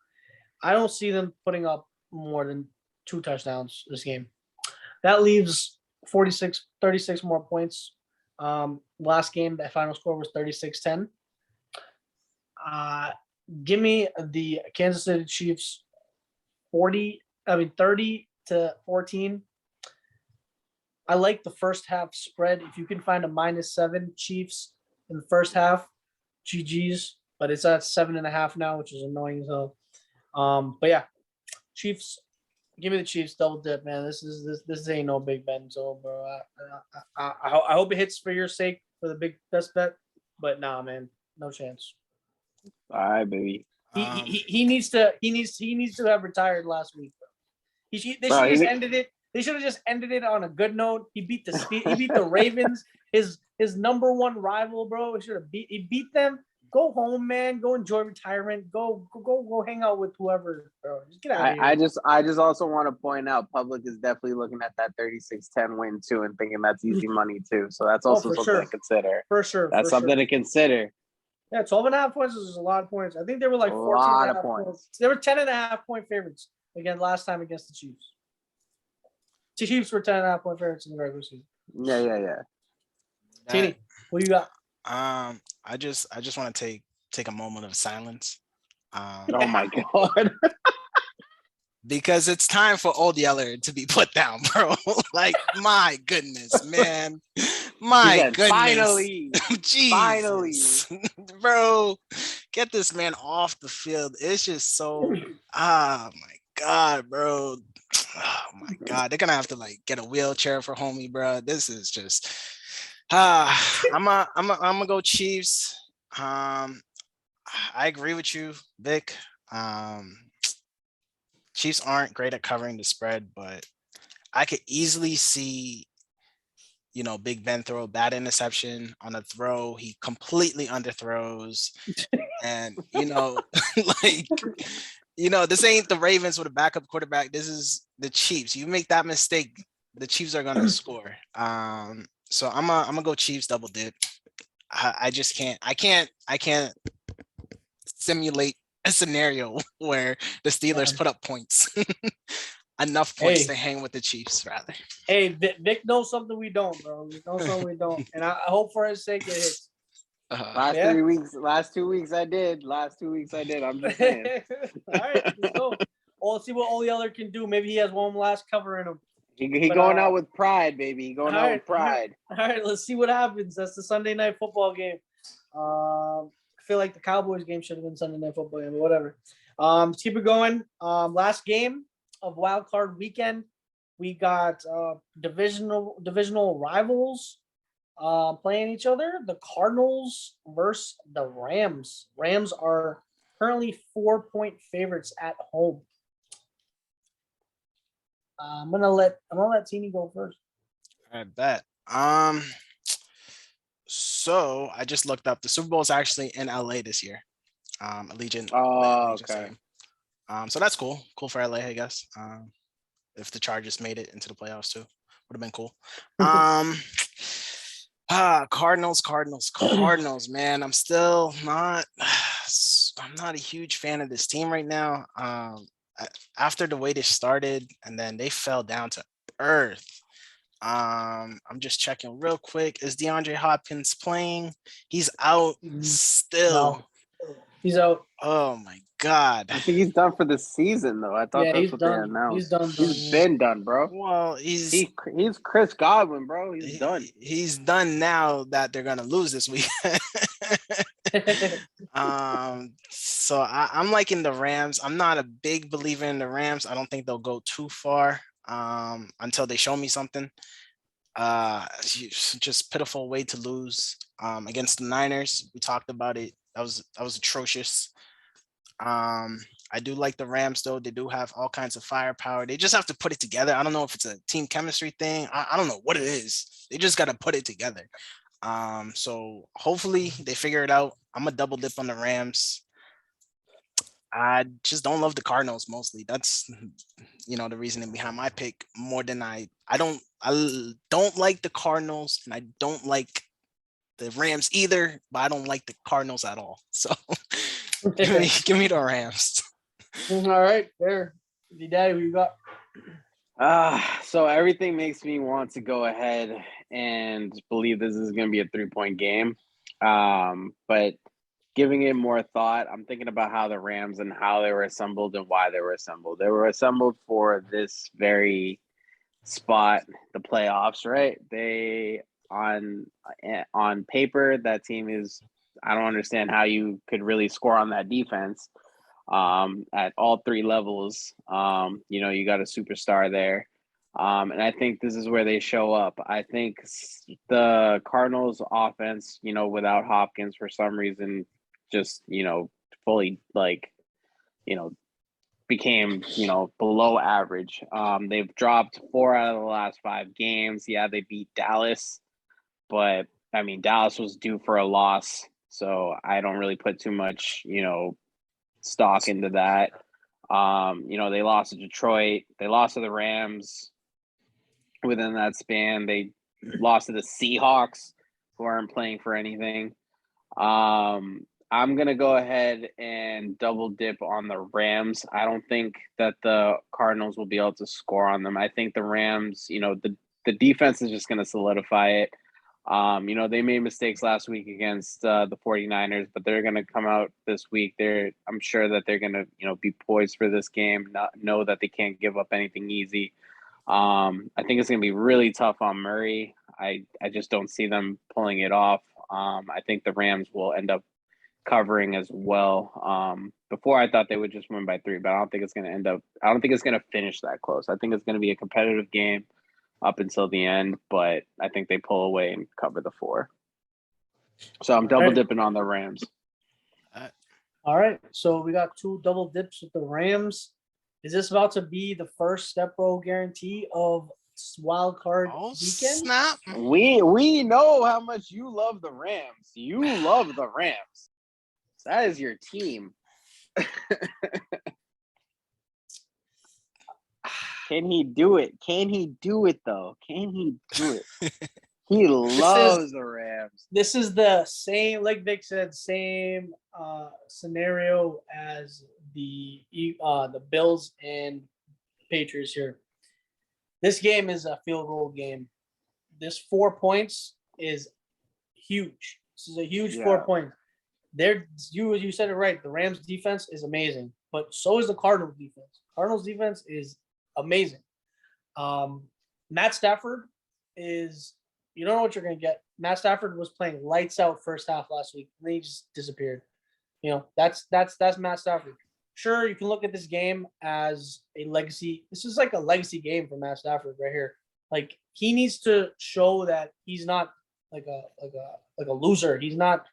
I don't see them putting up more than 2 touchdowns this game. That leaves 36 more points. Last game, that final score was 36-10. Give me the Kansas City Chiefs 30-14. I like the first half spread. If you can find a -7 Chiefs in the first half, GG's. But it's at 7.5 now, which is annoying as hell. But yeah, Chiefs. Give me the Chiefs double dip, man. This ain't no Big Ben, so bro. I hope it hits for your sake for the best bet, but nah, man, no chance. All right, baby. He needs to have retired last week. They should have just ended it. They should have just ended it on a good note. He beat the Ravens, his number one rival, bro. He beat them. Go home, man. Go enjoy retirement. Go hang out with whoever, bro. Just get out of here. I just also want to point out, public is definitely looking at that 36-10 win too and thinking that's easy money too. So that's also something to consider. For sure. That's something to consider. Yeah, 12.5 points is a lot of points. I think they were 14.5 points. They were 10.5 point favorites again last time against the Chiefs. The Chiefs were 10.5 point favorites in the regular season. Yeah. Teeny, what do you got? I just want to take a moment of silence. Oh my God. Because it's time for Old Yeller to be put down, bro. My goodness, man. My goodness. Finally. Jesus. Bro, get this man off the field. It's just so, my God, bro. Oh my God. They're going to have to get a wheelchair for homie, bro. This is just, I'm gonna go Chiefs. I agree with you, Vic. Chiefs aren't great at covering the spread, but I could easily see, Big Ben throw a bad interception on a throw. He completely underthrows. And, this ain't the Ravens with a backup quarterback. This is the Chiefs. You make that mistake, the Chiefs are going to score. So I'm gonna go Chiefs double dip. I just can't. I can't simulate a scenario where the Steelers put up points, enough points to hang with the Chiefs. Rather. Hey, Vic knows something we don't, bro. He knows something we don't, and I hope for his sake it hits. Last 2 weeks I did. I'm just saying. All right, let's go. Well, let's see what Old Yeller can do. Maybe he has one last cover in him. He going out with pride, baby. All right, let's see what happens. That's the Sunday night football game. I feel like the Cowboys game should have been Sunday night football game, but whatever. Let's keep it going. Last game of Wildcard weekend, we got divisional rivals playing each other. The Cardinals versus the Rams. Rams are currently 4-point favorites at home. I'm gonna let Teeny go first. I bet. So I just looked up. The Super Bowl is actually in LA this year. Allegiant. Oh, Allegiant okay. Stadium. So that's cool. Cool for LA, I guess. If the Chargers made it into the playoffs too, would have been cool. Cardinals, man. I'm still not. I'm not a huge fan of this team right now. After the way they started, and then they fell down to earth. I'm just checking real quick. Is DeAndre Hopkins playing? He's out still. No, he's out. Oh my God. I think he's done for the season, though. I thought that's he's what done. they announced. He's done. He's been done, bro. Well, He's Chris Godwin, bro. He's done. He's done now that they're gonna lose this week. So I'm liking the Rams. I'm not a big believer in the Rams. I don't think they'll go too far until they show me something. Just pitiful way to lose against the Niners. We talked about it. That was atrocious. I do like the Rams though. They do have all kinds of firepower. They just have to put it together. I don't know if it's a team chemistry thing. I don't know what it is. They just got to put it together. So hopefully they figure it out. I'm a double dip on the Rams. I just don't love the Cardinals mostly. That's the reasoning behind my pick more than I don't like the Cardinals and I don't like the Rams either, but I don't like the Cardinals at all. So give me the Rams. All right, there. Daddy, what you got? So everything makes me want to go ahead and believe this is going to be a 3-point game. But giving it more thought, I'm thinking about how the Rams and how they were assembled and why they were assembled. They were assembled for this very spot, the playoffs, right? They on paper, that team is, I don't understand how you could really score on that defense at all three levels. You got a superstar there. And I think this is where they show up. I think the Cardinals offense, without Hopkins for some reason, just, fully became, below average. They've dropped 4 out of the last 5 games. Yeah, they beat Dallas, but I mean, Dallas was due for a loss. So I don't really put too much, stock into that. They lost to Detroit. They lost to the Rams within that span. They lost to the Seahawks, who aren't playing for anything. I'm going to go ahead and double dip on the Rams. I don't think that the Cardinals will be able to score on them. I think the Rams, the defense is just going to solidify it. They made mistakes last week against the 49ers, but they're going to come out this week. I'm sure that they're going to, be poised for this game, know that they can't give up anything easy. I think it's going to be really tough on Murray. I just don't see them pulling it off. I think the Rams will end up covering as well. Before I thought they would just win by 3, but I don't think it's going to finish that close. I think it's going to be a competitive game up until the end, but I think they pull away and cover the 4. So I'm double dipping on the Rams. All right. So we got 2 double dips with the Rams. Is this about to be the first step row guarantee of Wildcard weekend? Snap. We know how much you love the Rams. You love the Rams. That is your team. Can he do it? Can he do it, though? Can he do it? He loves the Rams. This is the same, like Vic said, same scenario as the Bills and Patriots here. This game is a field goal game. This 4 points is huge. This is a huge 4 points. You said it right. The Rams defense is amazing, but so is the Cardinals defense. Cardinals defense is amazing. Matt Stafford is, you don't know what you're going to get. Matt Stafford was playing lights out first half last week, and then he just disappeared. That's Matt Stafford. Sure, you can look at this game as a legacy. This is like a legacy game for Matt Stafford right here. Like, he needs to show that he's not like a loser. He's not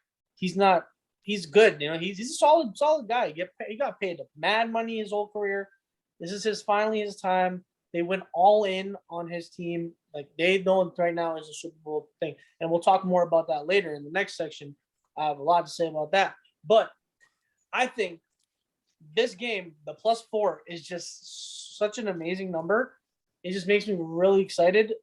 he's good. You know, he's a solid guy. He got paid mad money his whole career. This is finally his time. They went all in on his team. Like they know right now is a Super Bowl thing, and we'll talk more about that later in the next section. I have a lot to say about that, but I think this game, the +4, is just such an amazing number. It just makes me really excited.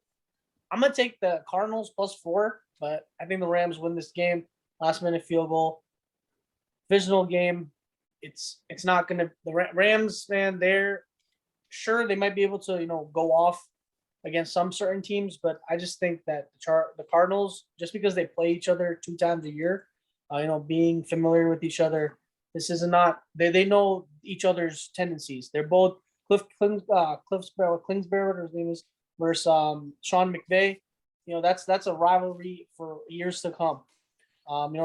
I'm gonna take the Cardinals +4, but I think the Rams win this game. Last minute field goal, divisional game. It's not gonna the Rams, man. They're sure they might be able to go off against some certain teams, but I just think that the Cardinals, just because they play each other 2 times a year, being familiar with each other, this is not they know each other's tendencies. They're both Klingsbury, whatever his name is, versus Sean McVay. That's a rivalry for years to come.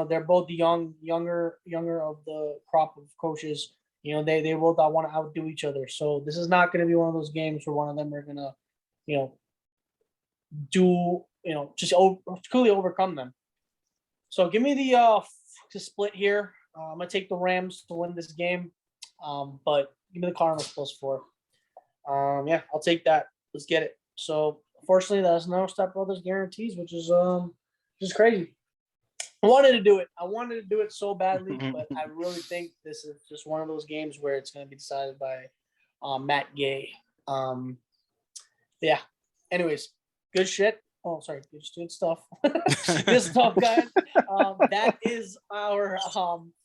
They're both the younger of the crop of coaches. They both want to outdo each other. So this is not going to be one of those games where one of them are going to, just truly overcome them. So give me the split here. I'm going to take the Rams to win this game. But give me the Cardinals +4. I'll take that. Let's get it. So unfortunately, there's no Step Brothers guarantees, which is just crazy. I wanted to do it so badly, but I really think this is just one of those games where it's going to be decided by Matt Gay. Anyways, good shit. Oh, sorry, good stuff. Good stuff, guys. That is our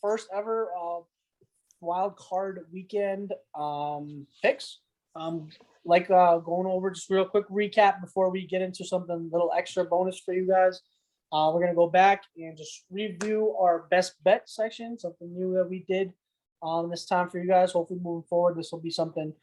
first ever wild card weekend picks. Going over just real quick recap before we get into something a little extra bonus for you guys. We're going to go back and just review our best bet section, something new that we did this time for you guys. Hopefully moving forward, this will be something,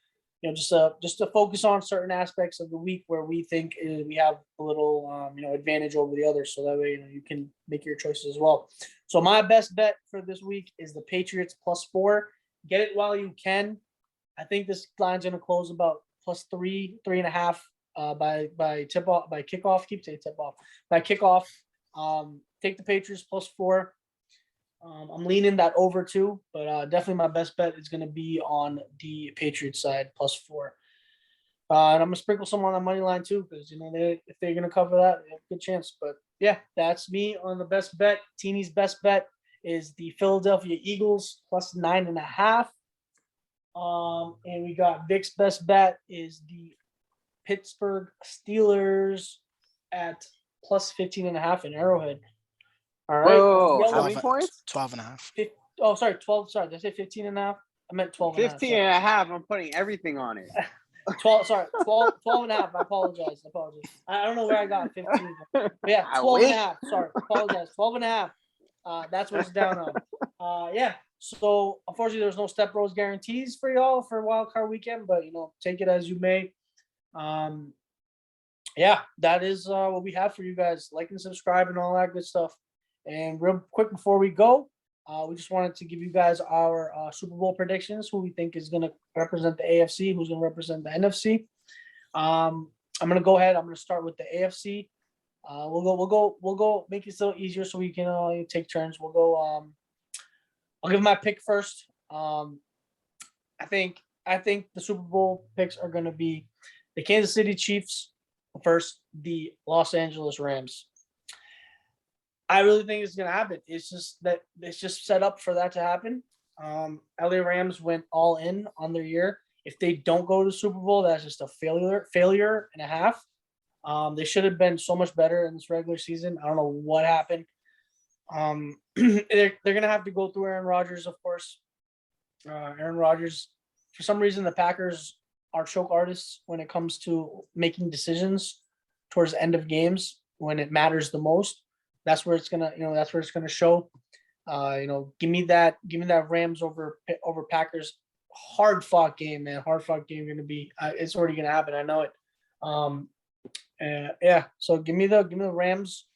just to focus on certain aspects of the week where we think we have a little, advantage over the others. So that way, you can make your choices as well. So my best bet for this week is the Patriots +4. Get it while you can. I think this line's going to close about +3, 3.5 by tip off, by kickoff. Keep saying tip off by kickoff. Take the Patriots +4. I'm leaning that over too, but definitely my best bet is going to be on the Patriots side +4. And I'm gonna sprinkle some on the money line too, because if they're gonna cover that, they have a good chance. But yeah, that's me on the best bet. Teeny's best bet is the Philadelphia Eagles +9.5. And we got Vic's best bet is the Pittsburgh Steelers at +15.5 in Arrowhead. All right. Whoa, how many points? 12.5. Oh, sorry, 12. Sorry, did I say 15.5? I meant 12. 15.5. I'm putting everything on it. 12. Sorry, 12.5. I apologize. I don't know where I got 15. But yeah, 12.5. Sorry, apologize. 12.5. That's what it's down on. Yeah. So unfortunately, there's no Step Bros guarantees for y'all for Wildcard weekend, but take it as you may. Yeah, that is what we have for you guys. Like and subscribe and all that good stuff. And real quick before we go, we just wanted to give you guys our Super Bowl predictions, who we think is going to represent the AFC, who's going to represent the NFC. I'm going to go ahead. I'm going to start with the AFC. We'll go make it a little easier so we can take turns. We'll go. I'll give my pick first. I think the Super Bowl picks are going to be the Kansas City Chiefs first, the Los Angeles Rams. I really think it's going to happen. It's just set up for that to happen. LA Rams went all in on their year. If they don't go to the Super Bowl, that's just a failure and a half. They should have been so much better in this regular season. I don't know what happened. They're going to have to go through Aaron Rodgers, of course. Aaron Rodgers, for some reason, the Packers are choke artists when it comes to making decisions towards the end of games when it matters the most. That's where it's gonna show. Give me that Rams over Packers. Hard fought game, man. Hard fought game gonna be. It's already gonna happen. I know it. Yeah. So give me the Rams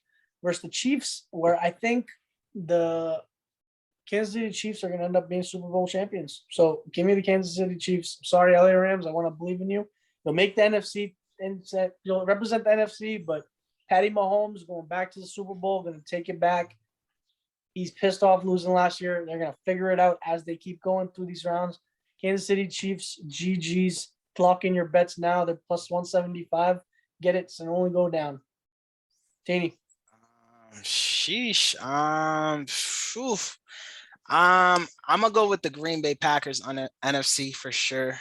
versus the Chiefs, where I think the Kansas City Chiefs are gonna end up being Super Bowl champions. So give me the Kansas City Chiefs. Sorry, LA Rams. I want to believe in you. You'll make the NFC and you'll represent the NFC, but Patty Mahomes going back to the Super Bowl, going to take it back. He's pissed off losing last year. They're gonna figure it out as they keep going through these rounds. Kansas City Chiefs, GG's. Lock in your bets now. They're plus 175. Get it, and only go down. Taney. Sheesh. Oof. I'm gonna go with the Green Bay Packers on the NFC for sure.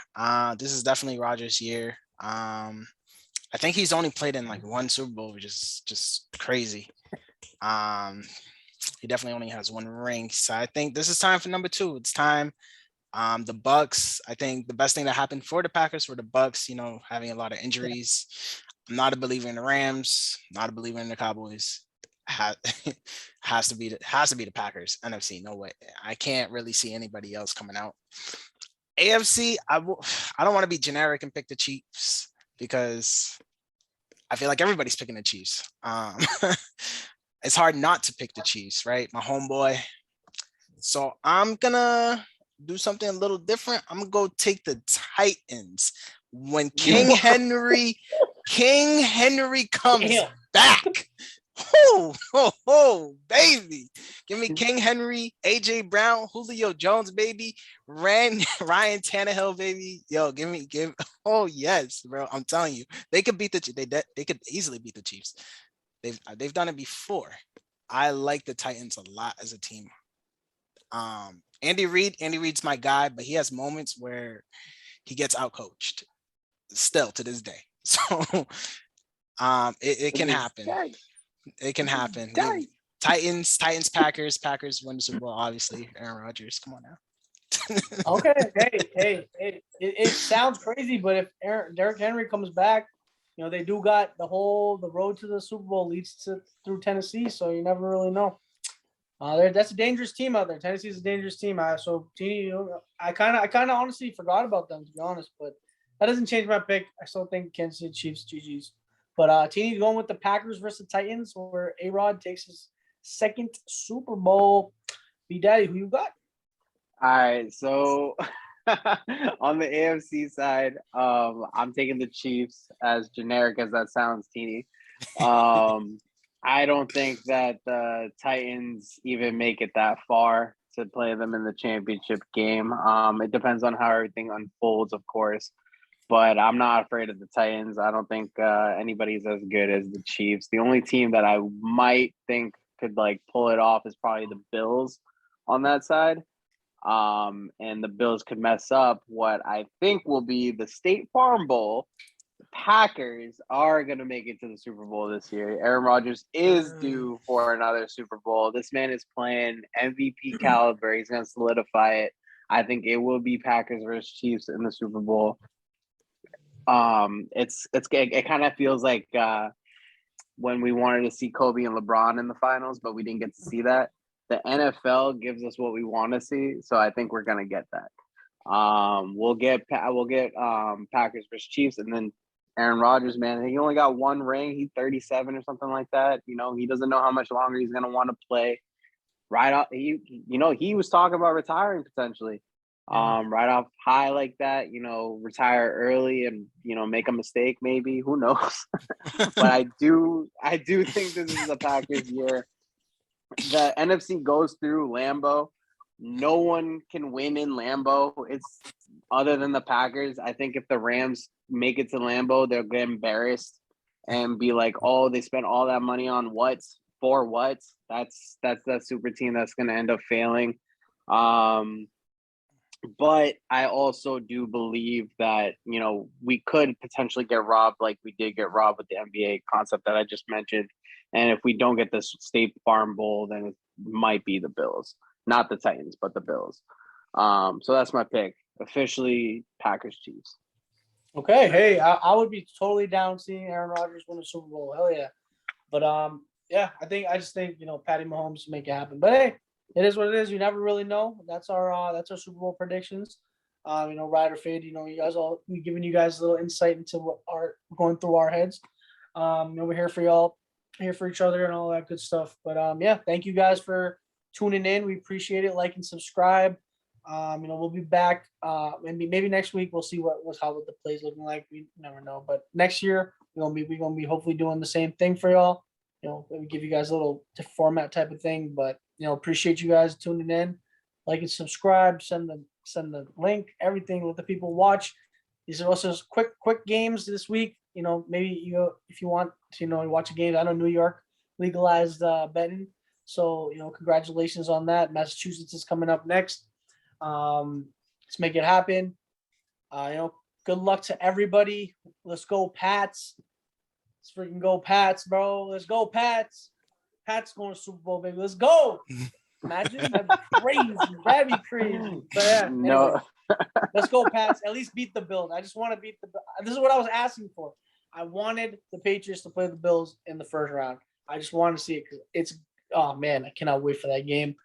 This is definitely Rodgers' year. I think he's only played in like one Super Bowl, which is just crazy. He definitely only has one ring. So I think this is time for number 2. It's time. The Bucks. I think the best thing that happened for the Packers were the Bucks, having a lot of injuries. I'm not a believer in the Rams, not a believer in the Cowboys. Has to be the Packers. NFC, no way. I can't really see anybody else coming out. AFC, I don't want to be generic and pick the Chiefs because I feel like everybody's picking the Chiefs. It's hard not to pick the Chiefs, right? My homeboy. So I'm gonna do something a little different. I'm gonna go take the Titans when King Henry comes back. Oh, baby. Give me King Henry, AJ Brown, Julio Jones, baby. Ryan Tannehill, baby. Yo, oh yes, bro. I'm telling you, they could beat they could easily beat the Chiefs. They've done it before. I like the Titans a lot as a team. Andy Reid's my guy, but he has moments where he gets outcoached still to this day. So it can happen. It can happen. Titans, Packers win the Super Bowl, obviously. Aaron Rodgers, come on now. Okay, hey, it sounds crazy, but if Derrick Henry comes back, they do got the road to the Super Bowl leads through Tennessee, so you never really know. That's a dangerous team out there. Tennessee's a dangerous team. So I kind of honestly forgot about them, to be honest, but that doesn't change my pick. I still think Kansas City Chiefs, GG's. But Teeny's going with the Packers versus Titans, where A-Rod takes his second Super Bowl. B-Daddy, who you got? All right, so on the AFC side, I'm taking the Chiefs, as generic as that sounds, Teeny. I don't think that the Titans even make it that far to play them in the championship game. It depends on how everything unfolds, of course. But I'm not afraid of the Titans. I don't think anybody's as good as the Chiefs. The only team that I might think could pull it off is probably the Bills on that side. And the Bills could mess up what I think will be the State Farm Bowl. The Packers are going to make it to the Super Bowl this year. Aaron Rodgers is due for another Super Bowl. This man is playing MVP caliber. He's going to solidify it. I think it will be Packers versus Chiefs in the Super Bowl. It kind of feels like when we wanted to see Kobe and LeBron in the finals, but we didn't get to see that. The NFL gives us what we want to see, so I think we're gonna get that. We'll get Packers versus Chiefs, and then Aaron Rodgers, man, he only got one ring. He's 37 or something like that. He doesn't know how much longer he's gonna want to play. Right off, he was talking about retiring potentially. Right off high like that, retire early and make a mistake, maybe. Who knows? But I do think this is a Packers year. The NFC goes through Lambeau. No one can win in Lambeau. It's other than the Packers. I think if the Rams make it to Lambeau, they'll get embarrassed and be like, "Oh, they spent all that money on what? For what?" That's that super team that's going to end up failing. But I also do believe that, we could potentially get robbed like we did get robbed with the NBA concept that I just mentioned. And if we don't get this State Farm Bowl, then it might be the Bills. Not the Titans, but the Bills. So that's my pick. Officially, Packers Chiefs. Okay, hey, I would be totally down seeing Aaron Rodgers win a Super Bowl. Hell yeah. But I just think Patty Mahomes make it happen. But hey, it is what it is. You never really know. That's our Super Bowl predictions. Ride or fade. You guys we giving you guys a little insight into what are going through our heads. We're here for y'all, here for each other, and all that good stuff. But thank you guys for tuning in. We appreciate it. Like and subscribe. We'll be back. Maybe next week. We'll see how the play's looking like. We never know. But next year we're gonna be hopefully doing the same thing for y'all. We give you guys a little format type of thing, but appreciate you guys tuning in. Like and subscribe. Send the link. Everything. Let the people watch. These are also quick games this week. Maybe if you want to watch a game. I know New York legalized betting, so congratulations on that. Massachusetts is coming up next. Let's make it happen. Good luck to everybody. Let's go Pats. Let's freaking go Pats, bro. Let's go Pats. Pats going to Super Bowl, baby. Let's go. Imagine that'd be crazy. That'd be crazy. But yeah, anyway, let's go Pats. At least beat the Bills. I just want to beat the Bills. This is what I was asking for. I wanted the Patriots to play the Bills in the first round. I just wanted to see it because it's oh man, I cannot wait for that game.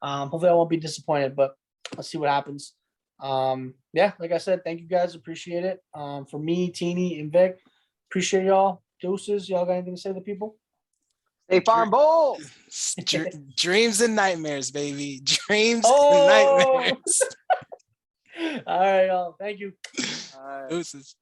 Hopefully I won't be disappointed, but let's see what happens. Yeah, like I said, thank you guys. Appreciate it. For me, Teeny, and Vic, appreciate y'all. Deuces, y'all got anything to say to people? Stay Farm Bowl. Dreams and nightmares, baby. Dreams and nightmares. All right, y'all. Thank you. All right. Deuces.